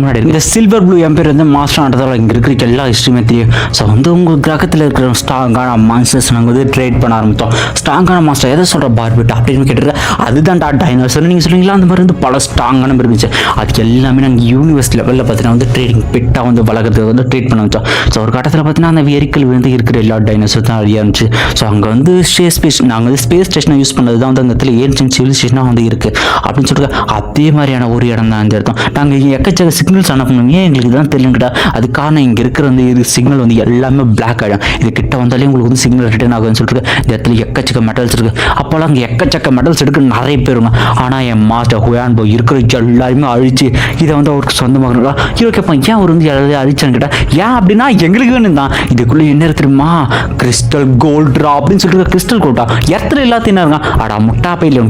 முன்னாடி இந்த silver blue empire வந்து மாஸ்டர் ஆனதால் இங்கே இருக்கிற எல்லா ஹிஸ்ட்ரியுமே தெரியும். ஸோ வந்து உங்கள் கிரகத்தில் இருக்கிற ஸ்ட்ராங்கான மான்ஸ்டர்ஸ் நாங்கள் வந்து ட்ரேட் பண்ண ஆரம்பித்தோம். ஸ்ட்ராங்கான மாஸ்டர் எதை சொல்கிற பார்பிட் அப்படின்னு கேட்டுட்டு அதுதான்டா டைனோசர் நீங்கள் சொல்லுவீங்களா, அந்த மாதிரி வந்து பல ஸ்ட்ராங்கான இருந்துச்சு. அதுக்கு எல்லாமே நாங்கள் யூனிவர்ஸ் லெவலில் பார்த்தீங்கன்னா வந்து ட்ரேடிங் பெட்டாக வந்து வளர்க்குறதுக்கு வந்து ட்ரேட் பண்ண வச்சோம். ஸோ ஒரு கட்டத்தில் பார்த்தீங்கன்னா அந்த வெரிக்கல் வந்து இருக்கிற எல்லா டைனோசர் தான் அழியா இருந்துச்சு. ஸோ அங்கே வந்து நாங்கள் வந்து ஸ்பேஸ் ஸ்டேஷனை யூஸ் பண்ணது தான் வந்து அந்த இடத்துல ஏன்ஷியன்ட் சிவிலைசேஷனாக வந்து இருக்குது அப்படின்னு சொல்லிட்டு அதே மாதிரியான ஒரு இடம் தான் இந்த இடத்தோம். நாங்கள் எக்கச்சக்க சிக்னல்ஸ் அனுப்பணும், ஏன் எங்களுக்கு தான் தெரியுங்கடா. அது காரணம் இங்கே இருக்கிற வந்து இது சிக்னல் வந்து எல்லாமே பிளாக் ஆகிடும். இது கிட்ட வந்தாலே உங்களுக்கு வந்து சிக்னல் ரிட்டர்ன் ஆகுதுன்னு சொல்லிட்டு இந்த இடத்துல எக்கச்சக்க மெட்டல்ஸ் இருக்குது. அப்போல்லாம் அங்கே எக்கச்சக்க மெட்டல்ஸ் எடுக்க நிறைய பேருங்க. ஆனால் என் மாஸ்டர் ஹுயான்போ இருக்கிற எல்லாருமே அழிச்சு இதை வந்து அவருக்கு சொந்தமாக ஹீரோ கேட்பான், ஏன் அவர் வந்து எல்லாத்தையும் அழிச்சான்னு கேட்டால், ஏன் அப்படின்னா எங்களுக்கு வேணும் தான். இதுக்குள்ளே என்ன தெரியுமா, கிறிஸ்டல் கோல்ட்ரா அப்படின்னு சொல்லிட்டு கிறிஸ்டல் கோல்டா எத்தனை எல்லாத்தையும் இருக்கான். அடா முட்டா பையில்